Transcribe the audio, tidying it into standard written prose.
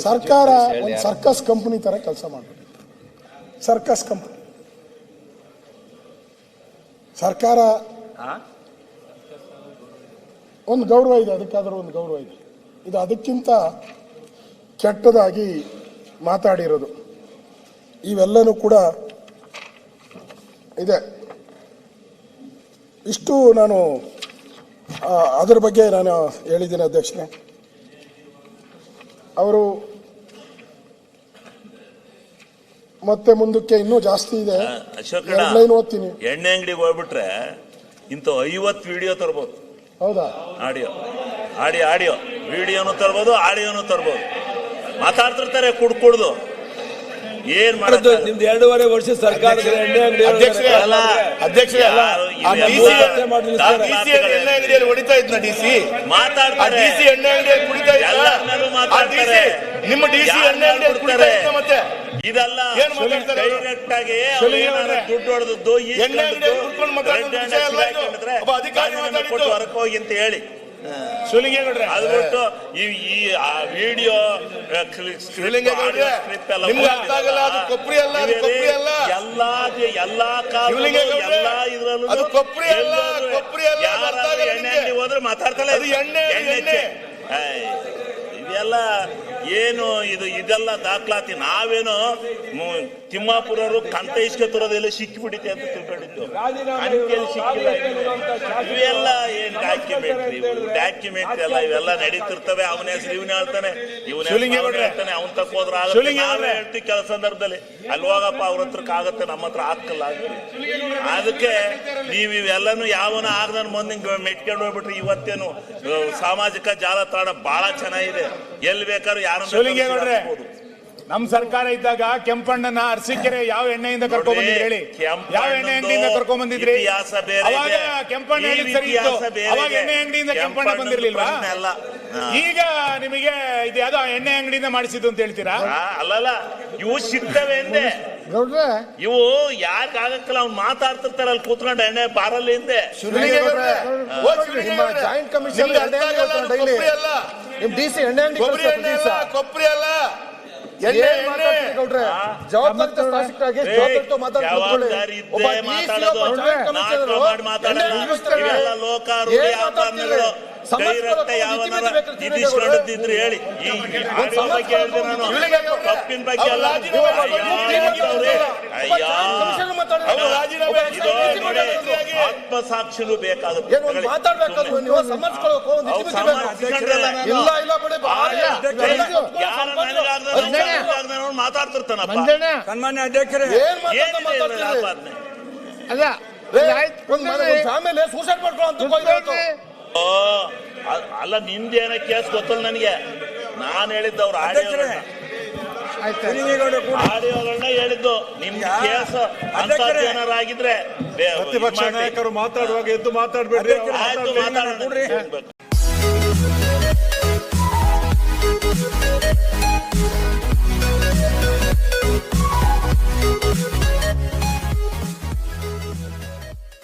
ಸರ್ಕಾರ ಒಂದು circus company ತರ ಕೆಲಸ ಮಾಡಬೇಕು. ಸರ್ಕಸ್ ಕಂಪನಿ ಸರ್ಕಾರ ಒಂದು ಗೌರವ ಇದೆ, ಅದಕ್ಕಾದ್ರೂ ಒಂದು ಗೌರವ ಇದೆ. ಇದು ಅದಕ್ಕಿಂತ ಕೆಟ್ಟದಾಗಿ ಮಾತಾಡಿರೋದು ಇವೆಲ್ಲನೂ ಕೂಡ ಇದೆ. ಇಷ್ಟು ನಾನು ಅದರ ಬಗ್ಗೆ ನಾನು ಹೇಳಿದ್ದೀನಿ ಅಧ್ಯಕ್ಷರೇ. ಅವರು ಮತ್ತೆ ಮುಂದಕ್ಕೆ ಇನ್ನೂ ಜಾಸ್ತಿ ಇದೆ. ಲೈನ್ ಓದ್ತೀನಿ. ಎಣ್ಣೆ ಅಂಗಡಿಗೆ ಹೋಗ್ಬಿಟ್ರೆ ಇಂಥ 50 ವಿಡಿಯೋ ತರ್ಬೋದು. ಹೌದಾ? ಆಡಿಯೋ ವಿಡಿಯೋನು ತರ್ಬೋದು, ಆಡಿಯೋನು ತರ್ಬೋದು. ಮಾತಾಡ್ತಿರ್ತಾರೆ ಕುಡ್ದು. ಏನ್ ಮಾಡೋದು? ನಿಮ್ದು 2.5 ವರ್ಷ ಸರ್ಕಾರದ ಎಣ್ಣೆ ಅಂಗಡಿ ಹೊಡಿತಾ ಇದ್ನ ಡಿಸಿ ಮಾತಾಡ್ತಾರೆ. ಎಣ್ಣೆ ಅಂಗಡಿಯಲ್ಲಿ ಕುಡಿತಾ ಮಾತಾಡ್ತಾರೆ. ನಿಮ್ಮ ಡಿಸಿ ಎಣ್ಣೆ ಅಂಗಡಿಯಲ್ಲಿ ಕುಡಿತಾ ಇದ್ದ ಮತ್ತೆ ಇದೆಲ್ಲ ಡೈರೆಕ್ಟ್ ಆಗಿ ದುಡ್ಡು ಹೊಡೆದದ್ದು ಕೊಟ್ಟು ಹೊರಕ್ಕೆ ಹೋಗಿ ಅಂತ ಹೇಳಿ ಅದು ಬಿಟ್ಟು ಈ ವಿಡಿಯೋ ಎಲ್ಲಾ ಕಾಲ ಎಣ್ಣೆ ಅಂಗಡಿ ಹೋದ್ರೆ ಮಾತಾಡ್ತಾಳೆ ಎಣ್ಣೆ ಇದೆಲ್ಲ ಏನು ಇದೆಲ್ಲ ದಾಖಲಾತಿ. ನಾವೇನು ತಿಮ್ಮಾಪುರರು ಕಂತ ಇಸ್ಕೆ ತರೋದೆಲ್ಲ ಸಿಕ್ಕಿಬಿಡಿತೆ ಅಂತ ತಿಳ್ಕೊಂಡಿದ್ದು. ಸಿಕ್ಕಿಲ್ಲ. ಇವೆಲ್ಲ ಏನ್ ಡಾಕ್ಯುಮೆಂಟ್ ಎಲ್ಲ ಇವೆಲ್ಲ ನಡೀತಿರ್ತವೆ. ಅವನ ಹೆಸರು ಇವನೇ ಹೇಳ್ತಾನೆ, ಹೇಳ್ತಾನೆ, ಅವನ್ ತಕ್ಕೋದ್ರ ನಾವೇ ಹೇಳ್ತೀವಿ ಕೆಲ ಸಂದರ್ಭದಲ್ಲಿ ಅಲ್ಲಿ ಹೋಗಪ್ಪ ಅವ್ರ ಹತ್ರಕ್ಕೆ ಆಗತ್ತೆ, ನಮ್ಮ ಹತ್ರ ಹಾಕಲ್ಲ. ಅದಕ್ಕೆ ನೀವ್ ಇವೆಲ್ಲನು ಯಾವನ ಆಗದ ಮುಂದೆ ಮೆಟ್ಕೊಂಡು ಹೋಗ್ಬಿಟ್ರಿ. ಇವತ್ತೇನು ಸಾಮಾಜಿಕ ಜಾಲತಾಣ ಬಹಳ ಚೆನ್ನಾಗಿದೆ, ಎಲ್ಲಿ ಬೇಕಾದ್ರೂ ಯಾರು. ನಮ್ ಸರ್ಕಾರ ಇದ್ದಾಗ ಕೆಂಪಣ್ಣನ ಅರಸೀಕೆರೆ ಯಾವ ಎಣ್ಣೆಯಿಂದ ಕರ್ಕೊಂಡ್ ಬಂದಿದ್ರಿ ಹೇಳಿ? ಯಾವ ಎಣ್ಣೆ ಅಂಗಡಿಯಿಂದ ಕರ್ಕೊಂಡ್ ಬಂದಿದ್ರಿ? ಅವಾಗ ಕೆಂಪಣ್ಣ ಸರಿ ಇತ್ತು, ಅವಾಗ ಎಣ್ಣೆ ಅಂಗಡಿಯಿಂದ ಕೆಂಪಣ್ಣ ಬಂದಿರ್ಲಿಲ್ವಾ? ಈಗ ನಿಮಗೆ ಇದು ಯಾವ್ದೋ ಎಣ್ಣೆ ಅಂಗಡಿಯಿಂದ ಮಾಡಿಸಿದ್ದು ಅಂತ ಹೇಳ್ತೀರಾ? ಅಲ್ಲಲ್ಲ, ಇವು ಸಿಗ್ತವೆ ಅಂದೆ. ಇವು ಯಾಕಾಗಕ್ಕಲ್ಲ, ಅವ್ನು ಮಾತಾಡ್ತಿರ್ತಾರ ಅಲ್ಲಿ ಕೂತ್ಕೊಂಡು ಎಣ್ಣೆ ಬಾರಲ್ಲಿ ಹಿಂದೆ. ಜಾಯಿಂಟ್ ಕಮಿಷನ್ ಡಿಸಿ ಎಣ್ಣೆ ಅಂಗಡಿ ಕೊಬ್ಬರಿ ಅಲ್ಲ ಇದಿಸ್ಕೊಂಡಿದ್ರೆ ಹೇಳಿ. ತಪ್ಪಿನ ಬಗ್ಗೆ ಆತ್ಮಸಾಕ್ಷಿನೂ ಬೇಕಾಗುತ್ತೆ. ಮಾತಾಡ್ತಿರ್ತಾನಪ್ಪ. ಸನ್ಮಾನ್ಯ ಅಧ್ಯಕ್ಷರೇ, ಅಲ್ಲ ನಿಮ್ದೇನ ಕೇಸ್ ಗೊತ್ತಲ್ಲ ನನಗೆ. ನಾನ್ ಹೇಳಿದ್ದವ್ರು ಆಡಿಯೋಗಳನ್ನ ಹೇಳಿದ್ದು. ನಿಮ್ ಕೇಸ್ ಅಂತ ಏನಾರಾಗಿದ್ರೆ ಪ್ರತಿಪಕ್ಷ ನಾಯಕರು ಮಾತಾಡುವಾಗ ಎದ್ದು ಮಾತಾಡ್ಬೇಡ್ರಿ. ಆಯ್ತು, ಮಾತಾಡೋಣ.